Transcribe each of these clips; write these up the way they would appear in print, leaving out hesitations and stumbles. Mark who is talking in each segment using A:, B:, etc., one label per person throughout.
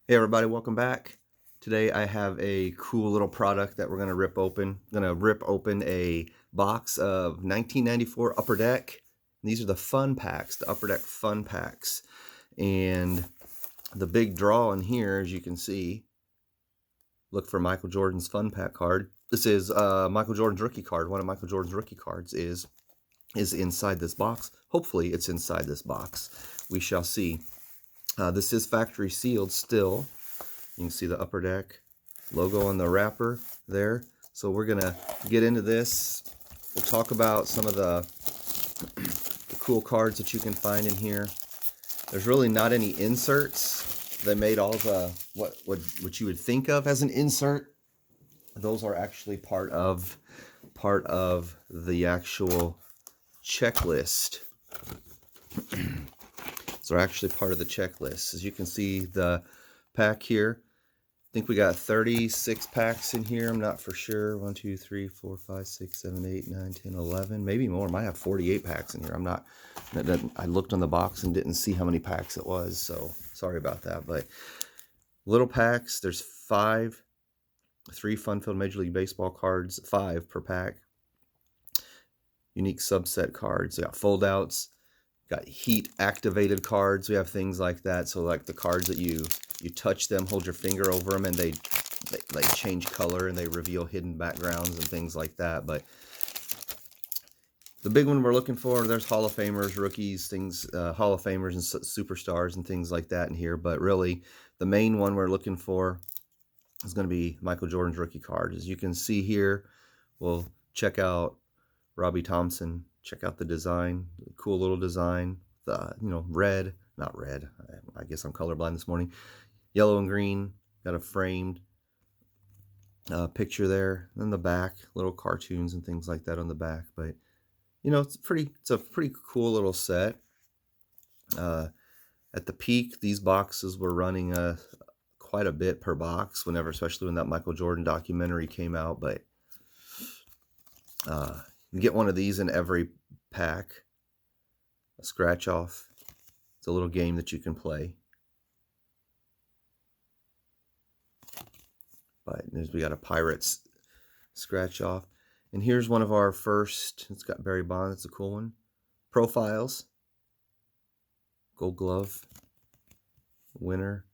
A: Hey everybody, welcome back. Today I have a cool little product that we're going to rip open. I'm going to rip open a box of 1994 Upper Deck. These are the fun packs, the Upper Deck fun packs. And the big draw in here, as you can see, look for Michael Jordan's fun pack card. This is Michael Jordan's rookie card. One of Michael Jordan's rookie cards is inside this box. Hopefully it's inside this box. We shall see. This is factory sealed still. You can see the Upper Deck logo on the wrapper there. So we're going to get into this. We'll talk about some of the cool cards that you can find in here. There's really not any inserts. They made all the what you would think of as an insert. Those are actually part of the actual checklist. So they're actually part of the checklist. As you can see, the pack here, I think we got 36 packs in here. I'm not for sure. 1, 2, 3, 4, 5, 6, 7, 8, 9, 10, 11, maybe more. Might have 48 packs in here. I'm not. I looked on the box and didn't see how many packs it was, so sorry about that. But little packs. There's 5, 3 fun-filled Major League Baseball cards, 5 per pack. Unique subset cards. We got foldouts. Got heat activated cards. We have things like that. So like the cards that you touch them, hold your finger over them, and they change color and they reveal hidden backgrounds and things like that. But the big one we're looking for, there's Hall of Famers, rookies, things, Hall of Famers and superstars and things like that in here. But really, the main one we're looking for is going to be Michael Jordan's rookie card. As you can see here, we'll check out Robbie Thompson. Check out the design, the cool little design. The red, not red. I guess I'm colorblind this morning. Yellow and green. Got a framed picture there. And the back, little cartoons and things like that on the back. But it's a pretty cool little set. At the peak, these boxes were running quite a bit per box. Especially when that Michael Jordan documentary came out. But you get one of these in every pack. A scratch off. It's a little game that you can play. But we got a Pirates scratch off. And here's one of our first. It's got Barry Bonds. It's a cool one. Profiles. Gold Glove. Winner.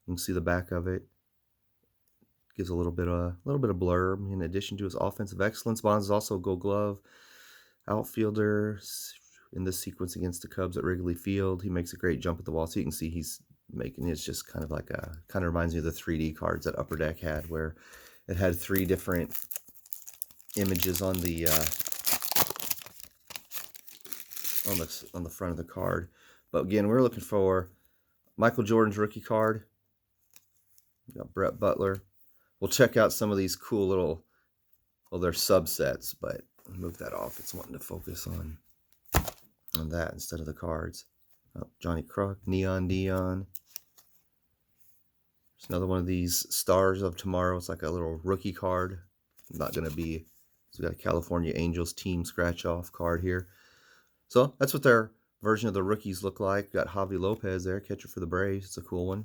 A: You can see the back of it. Gives a little bit of blurb. In addition to his offensive excellence, Bonds is also a Gold Glove outfielder in this sequence against the Cubs at Wrigley Field. He makes a great jump at the wall. So you can see he's making it's just kind of reminds me of the 3D cards that Upper Deck had, where it had 3 different images on the front of the card. But again, we're looking for Michael Jordan's rookie card. We got Brett Butler. We'll check out some of these cool little, they're subsets, but I'll move that off. It's wanting to focus on that instead of the cards. Oh, Johnny Kruk, Neon Dion. There's another one of these Stars of Tomorrow. It's like a little rookie card. Not going to be. So we got a California Angels team scratch off card here. So that's what their version of the rookies look like. Got Javi Lopez there, catcher for the Braves. It's a cool one.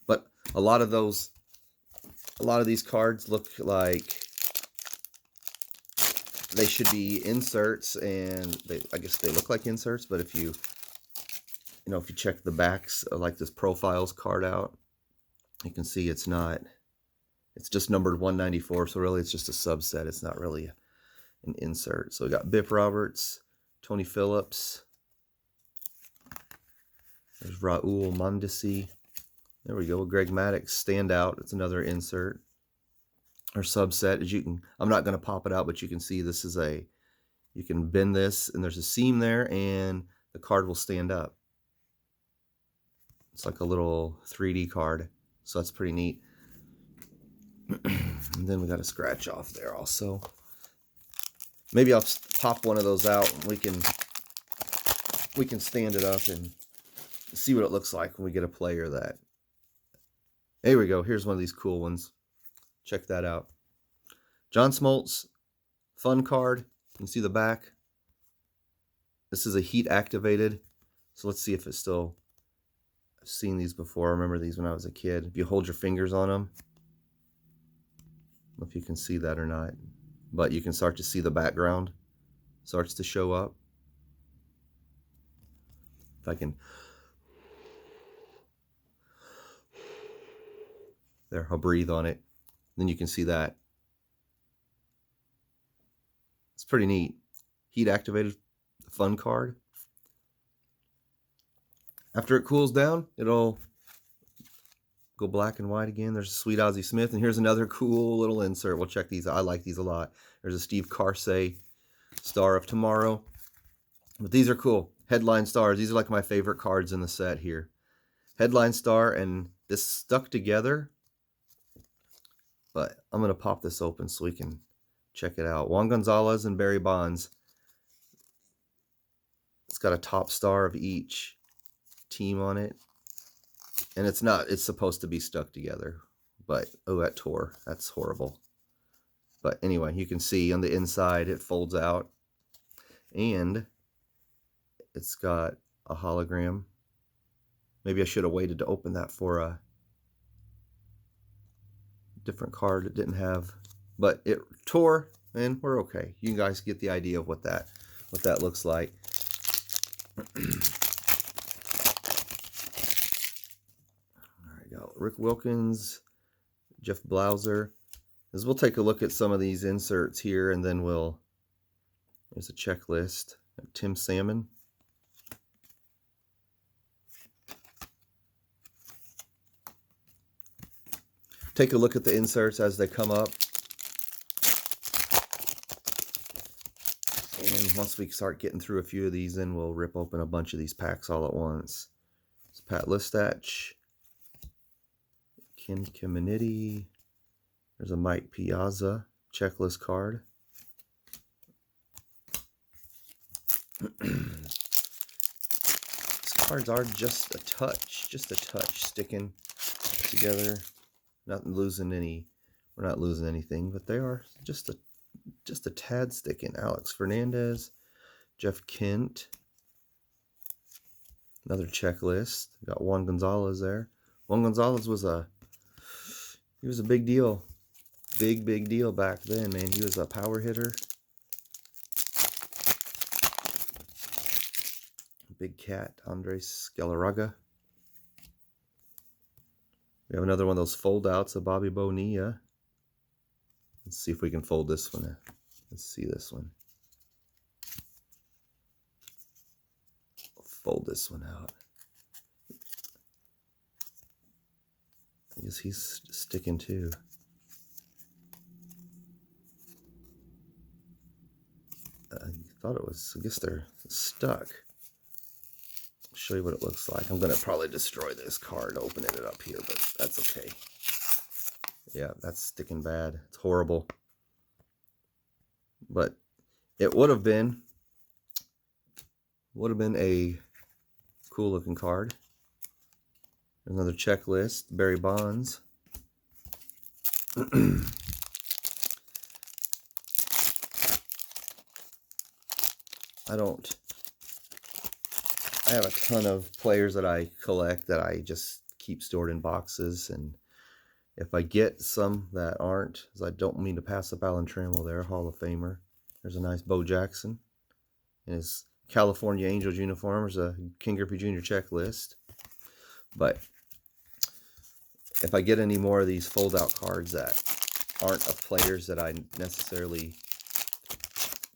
A: But a lot of these cards look like they should be inserts, and I guess they look like inserts. But if you check the backs, like this profiles card out, you can see it's not. It's just numbered 194, so really it's just a subset. It's not really an insert. So we got Bip Roberts, Tony Phillips. There's Raul Mondesi. There we go. Greg Maddux, standout. It's another insert or subset. As you can, I'm not going to pop it out, but you can see this is you can bend this, and there's a seam there, and the card will stand up. It's like a little 3D card, so that's pretty neat. And then we got a scratch off there also. Maybe I'll pop one of those out, and we can stand it up and see what it looks like when we get a player that. There we go. Here's one of these cool ones. Check that out. John Smoltz, fun card. You can see the back. This is a heat activated. So let's see if it still seen these before. I remember these when I was a kid. If you hold your fingers on them, I don't know if you can see that or not, but you can start to see the background starts to show up. If I can, there, I'll breathe on it. Then you can see that. It's pretty neat. Heat activated fun card. After it cools down, it'll go black and white again. There's a Sweet Ozzie Smith, and here's another cool little insert. We'll check these out. I like these a lot. There's a Steve Carsey Star of Tomorrow. But these are cool. Headline stars. These are like my favorite cards in the set here. Headline star, and this stuck together. But I'm going to pop this open so we can check it out. Juan Gonzalez and Barry Bonds. It's got a top star of each team on it. And it's not, it's supposed to be stuck together. But, oh, that tore. That's horrible. But anyway, you can see on the inside it folds out. And it's got a hologram. Maybe I should have waited to open that for a different card it didn't have. But it tore, and we're okay. You guys get the idea of what that looks like. There we go. Rick Wilkins, Jeff Blauser. As we'll take a look at some of these inserts here, and then there's a checklist. Tim Salmon. Take a look at the inserts as they come up. And once we start getting through a few of these, then we'll rip open a bunch of these packs all at once. It's Pat Listach, Ken Griffey. There's a Mike Piazza checklist card. These cards are just a touch sticking together. Not losing any, we're not losing anything, but they are just a tad sticking. Alex Fernandez, Jeff Kent, another checklist. Got Juan Gonzalez there. Juan Gonzalez was a big deal. Big deal back then, man. He was a power hitter. Big Cat, Andres Galarraga. We have another one of those fold-outs of Bobby Bonilla. Let's see if we can fold this one. Let's see this one. Fold this one out. I guess he's sticking too. I thought it was, I guess they're stuck. Show you what it looks like. I'm going to probably destroy this card opening it up here, but that's okay. Yeah, that's sticking bad. It's horrible. But it would have been a cool looking card. Another checklist, Barry Bonds. I have a ton of players that I collect that I just keep stored in boxes, and if I get some that aren't, because I don't mean to pass up Alan Trammell there, Hall of Famer. There's a nice Bo Jackson in his California Angels uniform. There's a Ken Griffey Jr. checklist. But if I get any more of these fold-out cards that aren't of players that I necessarily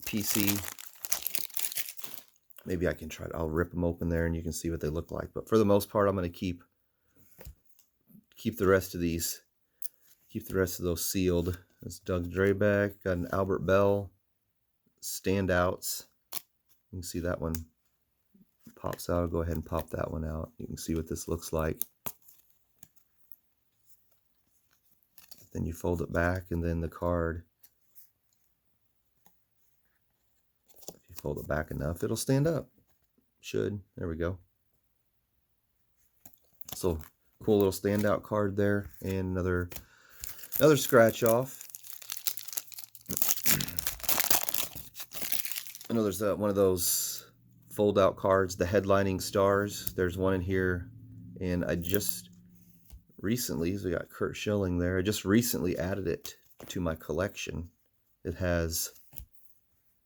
A: PC, maybe I can try. I'll rip them open there and you can see what they look like. But for the most part, I'm going to keep the rest of these. Keep the rest of those sealed. That's Doug Drabek. Got an Albert Bell. Standouts. You can see that one pops out. I'll go ahead and pop that one out. You can see what this looks like. Then you fold it back, and then the card, if you fold it back enough, it'll stand up. Should. There we go. So cool little standout card there, and another scratch off. I know there's one of those fold out cards, the headlining stars. There's one in here And I just recently, so we got Kurt Schilling there, I just recently added it to my collection. It has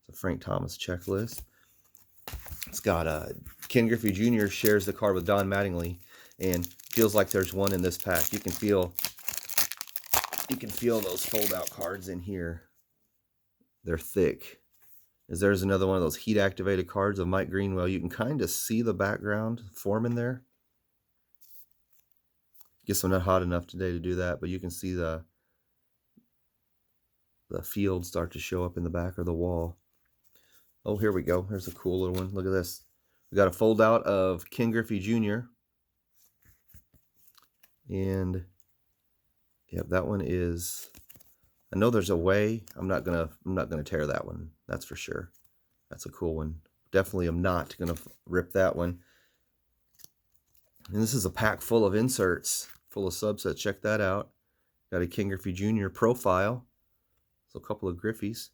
A: a Frank Thomas checklist. It's got Ken Griffey Jr. shares the card with Don Mattingly, and feels like there's one in this pack. You can feel those fold-out cards in here. They're thick. There's another one of those heat-activated cards of Mike Greenwell. You can kind of see the background forming there. Guess I'm not hot enough today to do that, but you can see the field start to show up in the back of the wall. Oh, here we go. Here's a cool little one. Look at this. We got a fold out of Ken Griffey Jr. And yeah, that one is, I know there's a way. I'm not gonna tear that one. That's for sure. That's a cool one. Definitely am not gonna rip that one. And this is a pack full of inserts, full of subsets. Check that out. Got a Ken Griffey Jr. profile. So a couple of Griffies.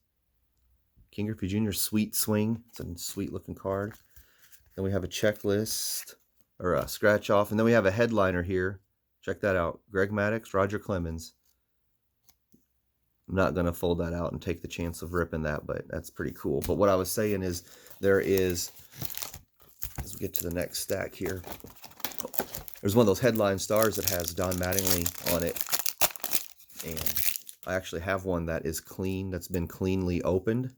A: Ken Griffey Jr. Sweet Swing. It's a sweet looking card. Then we have a checklist, or a scratch off. And then we have a headliner here. Check that out. Greg Maddux, Roger Clemens. I'm not going to fold that out and take the chance of ripping that, but that's pretty cool. But what I was saying is, there is, as we get to the next stack here, there's one of those headline stars that has Don Mattingly on it. And I actually have one that is clean, that's been cleanly opened,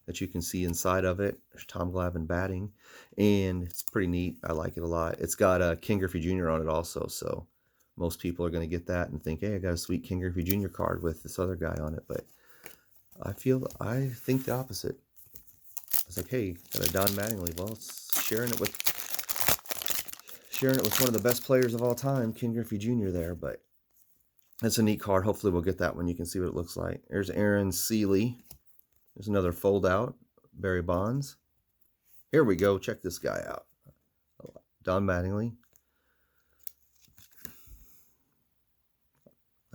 A: that you can see inside of it. There's Tom Glavine batting, and it's pretty neat. I like it a lot. It's got a Ken Griffey Jr. on it also, so most people are going to get that and think, hey, I got a sweet Ken Griffey Jr. card with this other guy on it. But I think the opposite. It's like, hey, got a Don Mattingly. Well, it's sharing it with one of the best players of all time, Ken Griffey Jr. there. But that's a neat card. Hopefully we'll get that one. You can see what it looks like. There's Aaron Seeley. There's another fold out, Barry Bonds. Here we go. Check this guy out. Don Mattingly.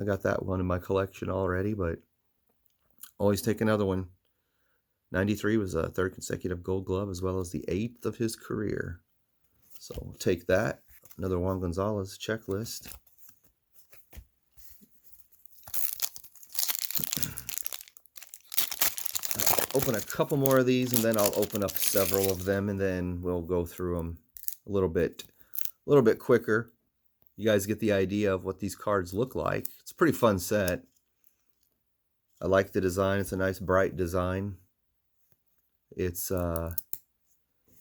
A: I got that one in my collection already, but always take another one. 93 was a third consecutive Gold Glove, as well as the 8th of his career. So we'll take that. Another Juan Gonzalez checklist. Open a couple more of these, and then I'll open up several of them, and then we'll go through them a little bit quicker. You guys get the idea of what these cards look like. It's a pretty fun set. I like the design. It's a nice bright design. It's like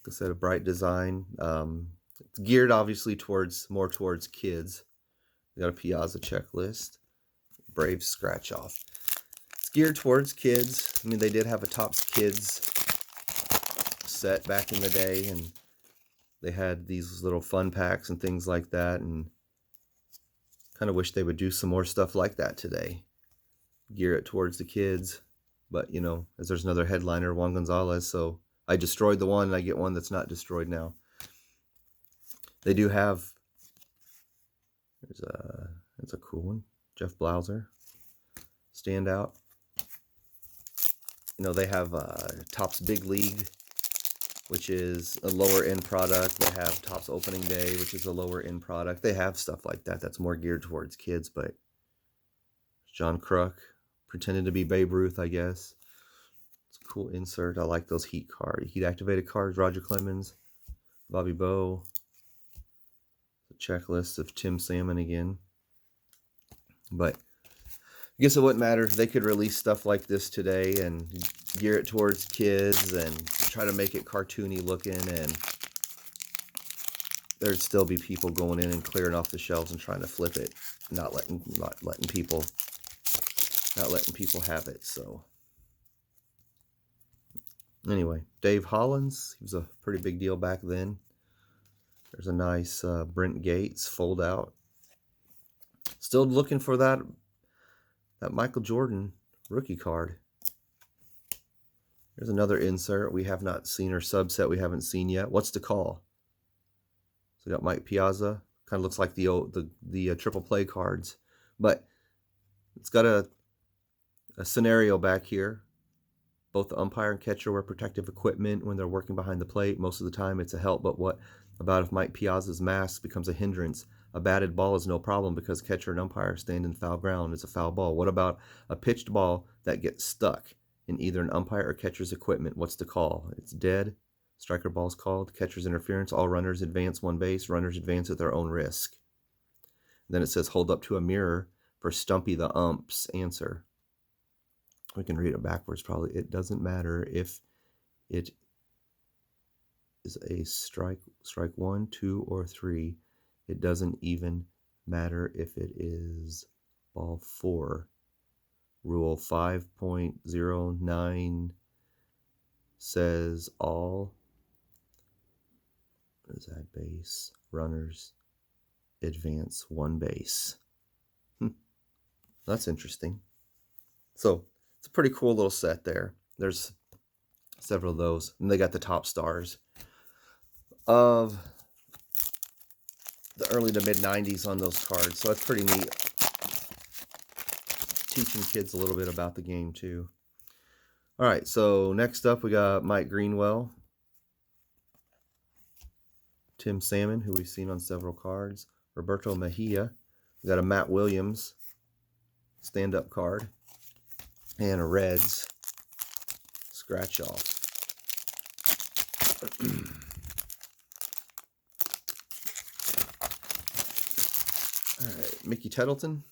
A: I said, a bright design. It's geared obviously more towards kids. We got a Piazza checklist. Braves scratch off. It's geared towards kids. I mean, they did have a Topps Kids set back in the day, and they had these little fun packs and things like that, and kind of wish they would do some more stuff like that today. Gear it towards the kids. But, you know, as there's another headliner, Juan Gonzalez, so I destroyed the one, and I get one that's not destroyed now. They do have, it's a cool one, Jeff Blauser, standout. You know, they have Topps Big League, which is a lower end product. They have Topps Opening Day, which is a lower end product. They have stuff like that that's more geared towards kids. But John Kruk pretending to be Babe Ruth, I guess. It's a cool insert. I like those heat activated cards. Roger Clemens, Bobby Bowe. The checklist of Tim Salmon again. But I guess it wouldn't matter if they could release stuff like this today and gear it towards kids and try to make it cartoony looking, and there'd still be people going in and clearing off the shelves and trying to flip it, not letting people have it. So anyway, Dave Hollins, he was a pretty big deal back then. There's a nice Brent Gates fold out. Still looking for that Michael Jordan rookie card. There's another insert we have not seen, or subset we haven't seen yet. What's the call? So we got Mike Piazza. Kind of looks like the triple play cards, but it's got a scenario back here. Both the umpire and catcher wear protective equipment when they're working behind the plate. Most of the time it's a help, but About if Mike Piazza's mask becomes a hindrance. A batted ball is no problem because catcher and umpire stand in foul ground. It's a foul ball. What about a pitched ball that gets stuck in either an umpire or catcher's equipment? What's the call? It's dead. Striker ball's called. Catcher's interference. All runners advance one base. Runners advance at their own risk. Then it says hold up to a mirror for Stumpy the ump's answer. We can read it backwards probably. It doesn't matter if it is a strike 1, 2, or 3. It doesn't even matter if it is ball 4. Rule 5.09 says all, what is that, base runners advance one base. That's interesting. So it's a pretty cool little set there. There's several of those, and they got the top stars of the early to mid 90s on those cards. So that's pretty neat. Teaching kids a little bit about the game too. All right, so next up we got Mike Greenwell, Tim Salmon, who we've seen on several cards, Roberto Mejia. We got a Matt Williams stand-up card, and a Reds scratch off. All right, Mickey Tettleton,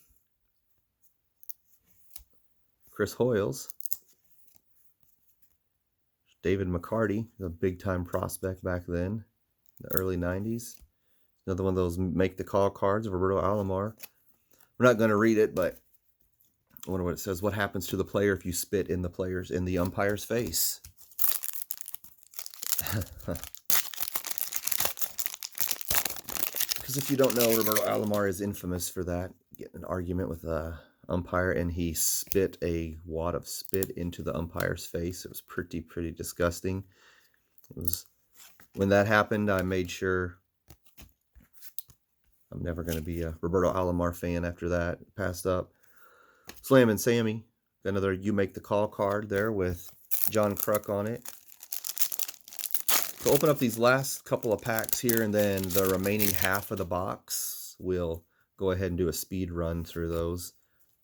A: Chris Hoyles, David McCarty, the big-time prospect back then, in the early 90s. Another one of those make-the-call cards of Roberto Alomar. We're not going to read it, but I wonder what it says. What happens to the player if you spit in the umpire's face? Because if you don't know, Roberto Alomar is infamous for that. Getting an argument with a umpire, and he spit a wad of spit into the umpire's face. It was pretty disgusting. It was, when that happened, I made sure I'm never going to be a Roberto Alomar fan after that. Passed up. Slam and Sammy. Got another You Make the Call card there with John Kruk on it. So open up these last couple of packs here, and then the remaining half of the box, we'll go ahead and do a speed run through those.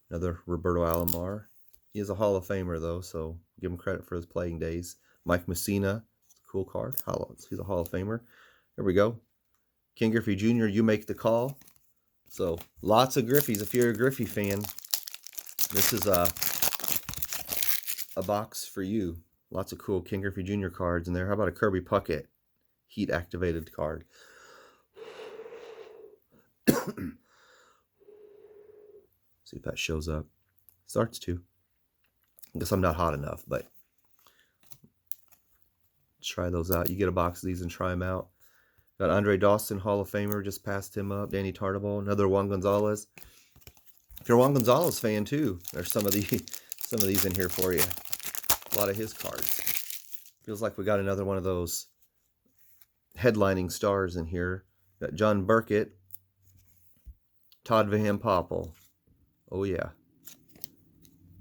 A: Another Roberto Alomar. He is a Hall of Famer, though, so give him credit for his playing days. Mike Messina. Cool card. He's a Hall of Famer. Here we go. Ken Griffey Jr., You Make the Call. So lots of Griffies. If you're a Griffey fan, this is a box for you. Lots of cool Ken Griffey Jr. cards in there. How about a Kirby Puckett heat activated card? See if that shows up. Starts to. I guess I'm not hot enough, but try those out. You get a box of these and try them out. Got Andre Dawson, Hall of Famer, just passed him up. Danny Tartabull, another Juan Gonzalez. If you're a Juan Gonzalez fan too, there's some of these in here for you. A lot of his cards. Feels like we got another one of those headlining stars in here. Got John Burkett, Todd Van Poppel. Oh yeah.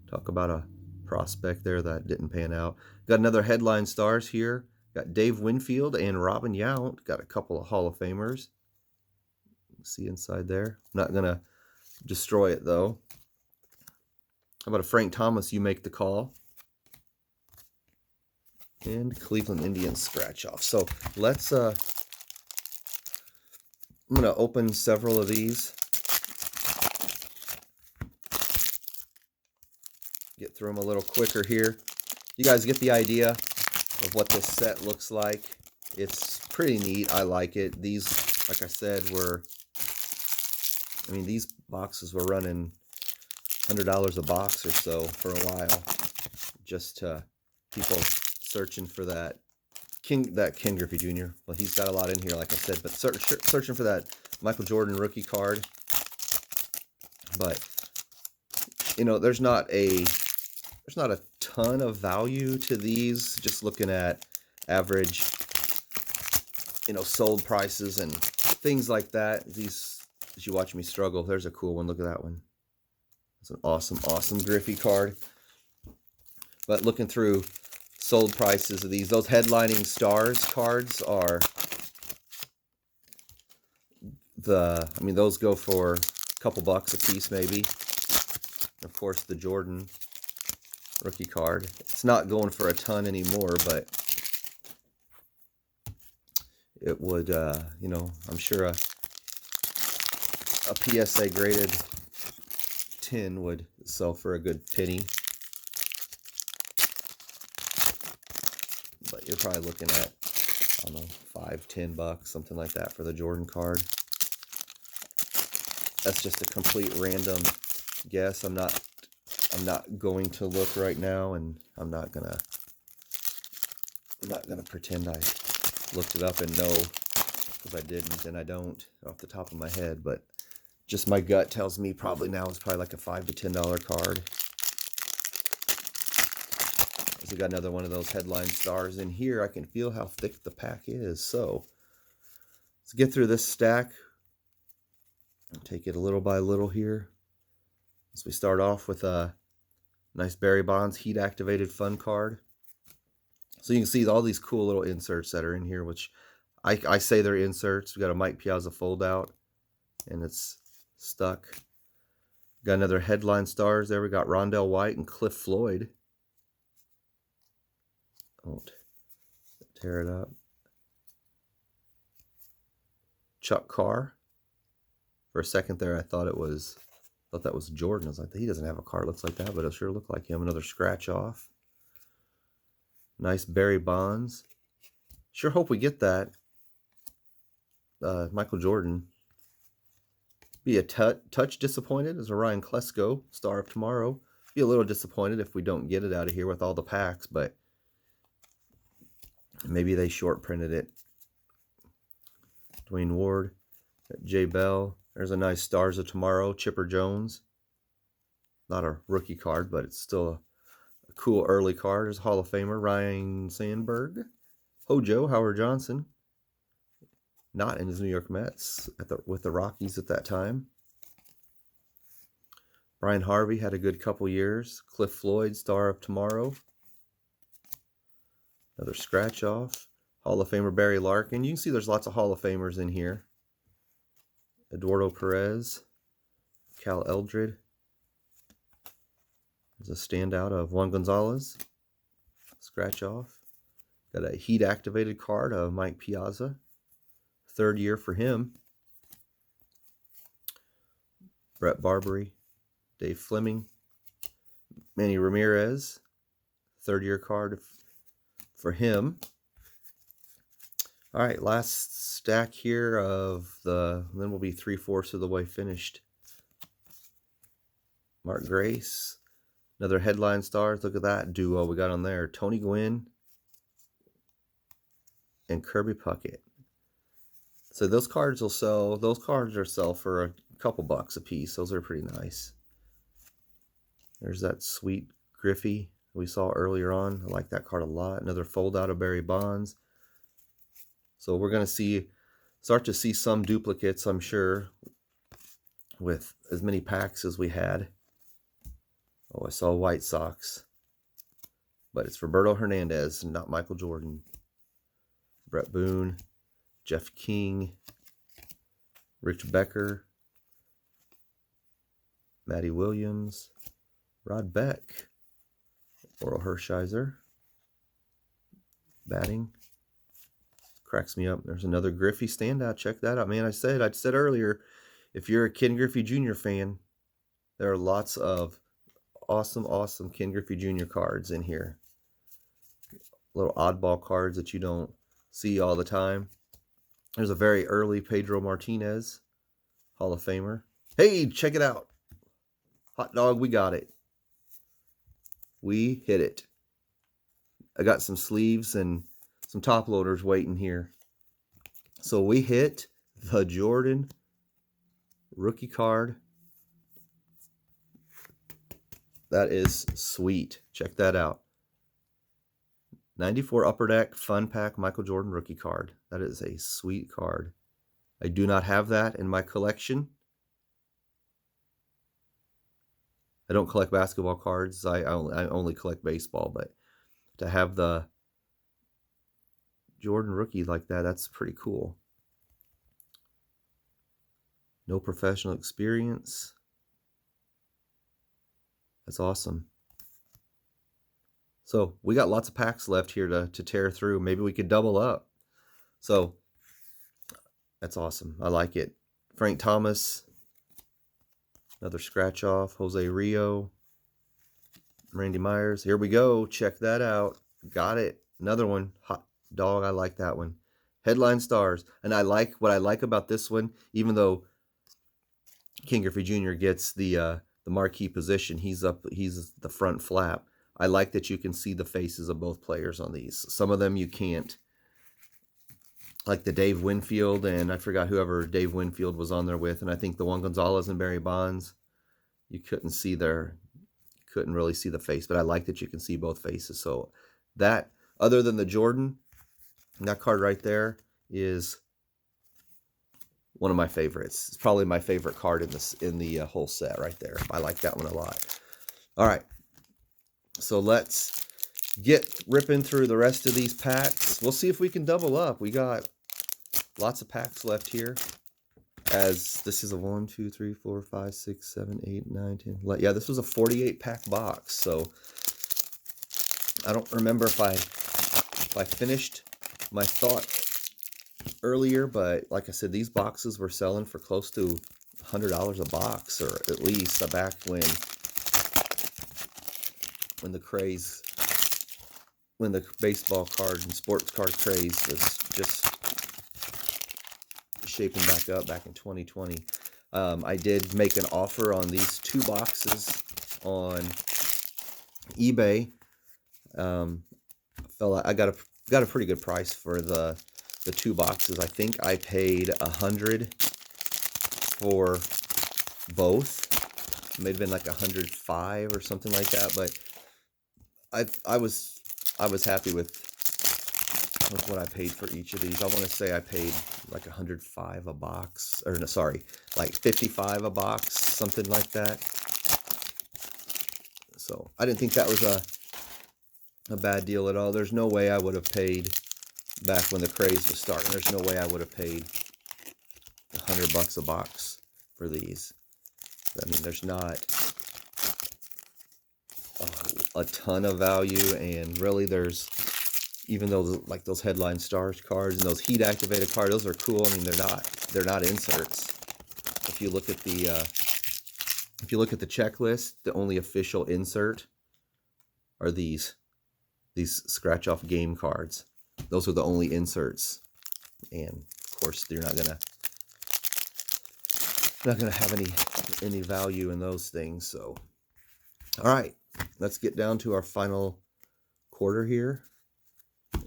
A: Talk about a prospect there that didn't pan out. Got another headline stars here. Got Dave Winfield and Robin Yount. Got a couple of Hall of Famers. See inside there. Not going to destroy it, though. How about a Frank Thomas, You Make the Call? And Cleveland Indians scratch off. So let's, I'm going to open several of these. Get through them a little quicker here. You guys get the idea of what this set looks like. It's pretty neat. I like it. These, like I said, these boxes were running $100 a box or so for a while. Just people searching for that Ken Griffey Jr. Well, he's got a lot in here, like I said, but searching for that Michael Jordan rookie card. But, you know, there's not a ton of value to these. Just looking at average, you know, sold prices and things like that. These, as you watch me struggle, there's a cool one. Look at that one. It's an awesome Griffey card. But looking through sold prices of these, those headlining stars cards are I mean, those go for a couple bucks a piece maybe. Of course, the Jordan rookie card. It's not going for a ton anymore, but it would, you know, I'm sure a PSA graded tin would sell for a good penny. But you're probably looking at, I don't know, $5-10, something like that for the Jordan card. That's just a complete random guess. I'm not going to look right now, and I'm not gonna pretend I looked it up and know, because I didn't, and I don't off the top of my head. But just my gut tells me probably now it's probably like a $5 to $10 card. We got another one of those headline stars in here. I can feel how thick the pack is. So let's get through this stack. I'll take it a little by little here. As we start off with a nice Barry Bonds heat activated fun card. So you can see all these cool little inserts that are in here, which I say they're inserts. We got a Mike Piazza fold out, and it's stuck. Got another headline stars there. We got Rondell White and Cliff Floyd. Don't tear it up. Chuck Carr. For a second there, I thought that was Jordan. I was like, he doesn't have a card looks like that, but it sure looked like him. Another scratch off. Nice Barry Bonds. Sure hope we get that. Michael Jordan. Be a touch disappointed as a Ryan Klesko, star of tomorrow. Be a little disappointed if we don't get it out of here with all the packs, but maybe they short printed it. Dwayne Ward, Jay Bell. There's a nice Stars of Tomorrow, Chipper Jones. Not a rookie card, but it's still a cool early card. There's Hall of Famer Ryan Sandberg. Hojo, Howard Johnson. Not in his New York Mets with the Rockies at that time. Brian Harvey had a good couple years. Cliff Floyd, Star of Tomorrow. Another scratch off. Hall of Famer Barry Larkin. You can see there's lots of Hall of Famers in here. Eduardo Perez. Cal Eldred. There's a standout of Juan Gonzalez. Scratch off. Got a heat activated card of Mike Piazza. Third year for him. Brett Barbary. Dave Fleming. Manny Ramirez. Third year card for him. All right, last stack here of then we'll be 3/4 of the way finished. Mark Grace. Another headline stars. Look at that duo we got on there. Tony Gwynn and Kirby Puckett. So those cards will sell. Those cards are sell for a couple bucks a piece. Those are pretty nice. There's that sweet Griffey we saw earlier on. I like that card a lot. Another fold out of Barry Bonds. So we're going to start to see some duplicates, I'm sure, with as many packs as we had. Oh, I saw White Sox. But it's Roberto Hernandez, not Michael Jordan. Brett Boone, Jeff King, Rich Becker, Matty Williams, Rod Beck, Oral Hershiser, batting. Cracks me up. There's another Griffey standout. Check that out, man. I said earlier, if you're a Ken Griffey Jr. fan, there are lots of awesome Ken Griffey Jr. cards in here. Little oddball cards that you don't see all the time. There's a very early Pedro Martinez, Hall of Famer. Hey, check it out. Hot dog, we got it. We hit it. I got some sleeves and some top loaders waiting here. So we hit the Jordan rookie card. That is sweet. Check that out. 94 Upper Deck Fun Pack Michael Jordan rookie card. That is a sweet card. I do not have that in my collection. I don't collect basketball cards. I only collect baseball, but to have the Jordan rookie like that, that's pretty cool. No professional experience. That's awesome. So we got lots of packs left here to tear through. Maybe we could double up. So that's awesome. I like it. Frank Thomas, another scratch off. Jose Rio, Randy Myers. Here we go. Check that out. Got it. Another one. Hot dog. I like that one. Headline stars. And I like what I like about this one, even though Ken Griffey Jr. gets the marquee position. He's the front flap. I like that you can see the faces of both players on these. Some of them you can't. Like the Dave Winfield, and I forgot whoever Dave Winfield was on there with, and I think the Juan Gonzalez and Barry Bonds, you couldn't really see the face, but I like that you can see both faces. So that, other than the Jordan, that card right there is one of my favorites. It's probably my favorite card in the whole set right there. I like that one a lot. All right, so let's get ripping through the rest of these packs. We'll see if we can double up. We got lots of packs left here. As this is a 1, 2, 3, 4, 5, 6, 7, 8, 9, 10. Yeah, this was a 48 pack box. So I don't remember if I finished my thought earlier, but like I said, these boxes were selling for close to $100 a box, or at least back when the craze, when the baseball card and sports card craze was just shaping back up back in 2020. I did make an offer on these 2 boxes on eBay. I got a pretty good price for the 2 boxes. I think I paid $100 for both. It may have been like $105 or something like that, but I was happy with what I paid for each of these. I want to say I paid like $105 a box, or no, sorry, like $55 a box, something like that. So I didn't think that was a bad deal at all. There's no way I would have paid, back when the craze was starting, there's no way I would have paid $100 a box for these. I mean, there's not a ton of value, and really there's, even though like those headline stars cards and those heat activated cards, those are cool. I mean, they're not inserts. If you look at the checklist, the only official insert are these scratch off game cards. Those are the only inserts, and of course you're not gonna have any value in those things. So, all right, let's get down to our final quarter here.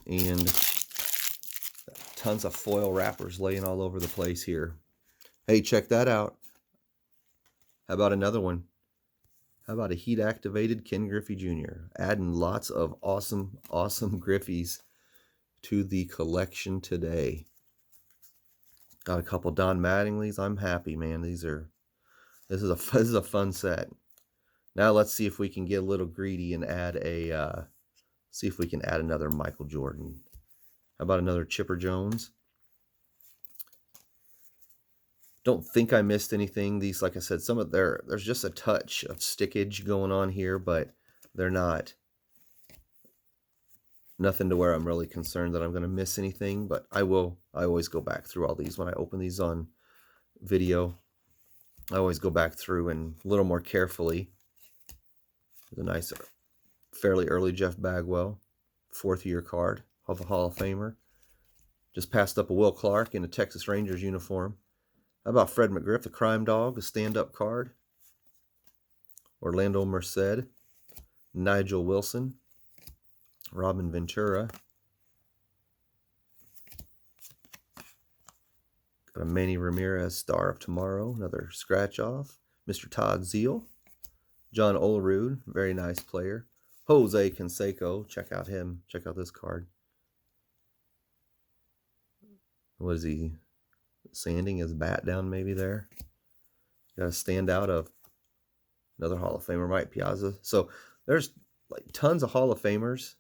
A: And tons of foil wrappers laying all over the place here. Hey, check that out. How about another one? How about a heat activated Ken Griffey Jr. Adding lots of awesome Griffies to the collection today. Got a couple Don Mattingly's. I'm happy, man. This is a fun set. Now let's see if we can get a little greedy and add see if we can add another Michael Jordan. How about another Chipper Jones? Don't think I missed anything. These, like I said, there's just a touch of stickage going on here, but they're nothing to where I'm really concerned that I'm going to miss anything. But I always go back through all these when I open these on video. I always go back through and a little more carefully. There's a nice, fairly early Jeff Bagwell, 4th year card of a Hall of Famer. Just passed up a Will Clark in a Texas Rangers uniform. How about Fred McGriff, the Crime Dog, a stand-up card? Orlando Merced, Nigel Wilson, Robin Ventura. Got a Manny Ramirez, Star of Tomorrow, another scratch-off. Mr. Todd Zeal, John Olerud, very nice player. Jose Canseco, check out him. Check out this card. What is he? Sanding his bat down maybe there. Got a standout of another Hall of Famer, Mike Piazza. So there's like tons of Hall of Famers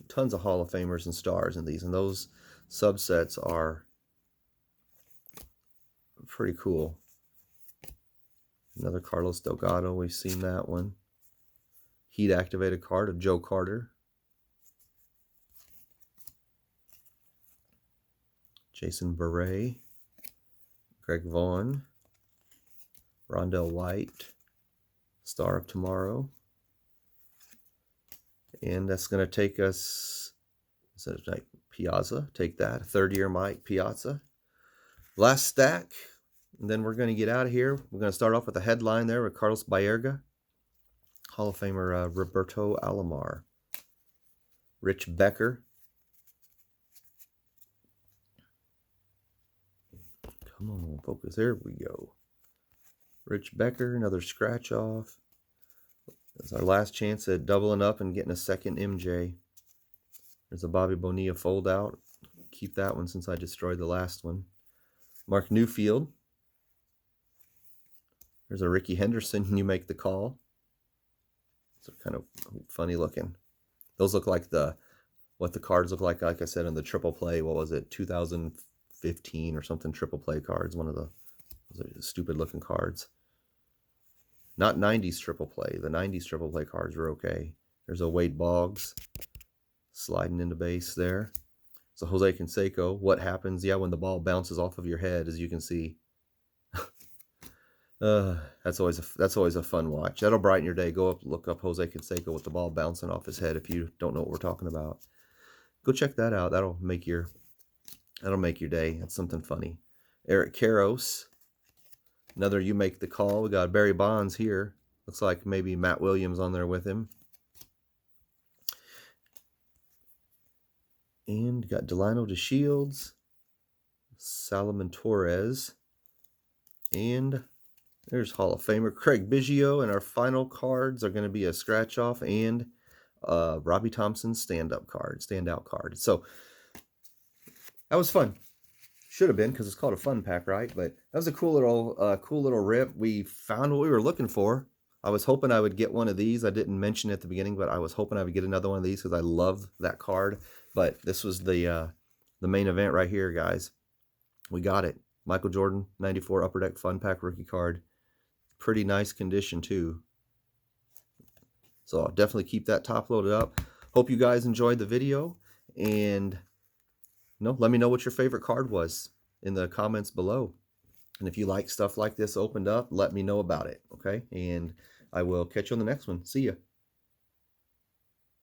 A: and stars in these, and those subsets are Pretty cool. Another Carlos Delgado. We've seen that one. Heat activated card of Joe Carter. Jason Beret. Greg Vaughn. Rondell White. Star of Tomorrow. And that's going to take us, is it like Piazza? Take that. Third-year Mike Piazza. Last stack. And then we're going to get out of here. We're going to start off with a headline there with Carlos Baerga. Hall of Famer Roberto Alomar. Rich Becker. Come on, focus. There we go. Rich Becker, another scratch off. That's our last chance at doubling up and getting a second MJ. There's a Bobby Bonilla fold out. Keep that one since I destroyed the last one. Mark Newfield. There's a Ricky Henderson. You make the call. Those are kind of funny looking. Those look like what the cards look like I said, in the triple play. What was it? 2015 or something triple play cards. One of those stupid looking cards. Not 90s triple play. The 90s triple play cards were okay. There's a Wade Boggs sliding into base there. So Jose Canseco. What happens? Yeah, when the ball bounces off of your head, as you can see. That's always a fun watch. That'll brighten your day. Go up, look up Jose Canseco with the ball bouncing off his head if you don't know what we're talking about. Go check that out. That'll make your day. That's something funny. Eric Karros. Another You Make the Call. We got Barry Bonds here. Looks like maybe Matt Williams on there with him. And got Delino DeShields, Salomon Torres, and there's Hall of Famer Craig Biggio. And our final cards are going to be a scratch off and Robbie Thompson's standout card. So that was fun. Should have been, because it's called a fun pack, right? But that was a cool little rip. We found what we were looking for. I was hoping I would get one of these. I didn't mention it at the beginning, but I was hoping I would get another one of these because I love that card. But this was the main event right here, guys. We got it. Michael Jordan, 94 Upper Deck Fun Pack rookie card. Pretty nice condition, too. So I'll definitely keep that top loaded up. Hope you guys enjoyed the video. And let me know what your favorite card was in the comments below. And if you like stuff like this opened up, let me know about it, okay? And I will catch you on the next one. See ya.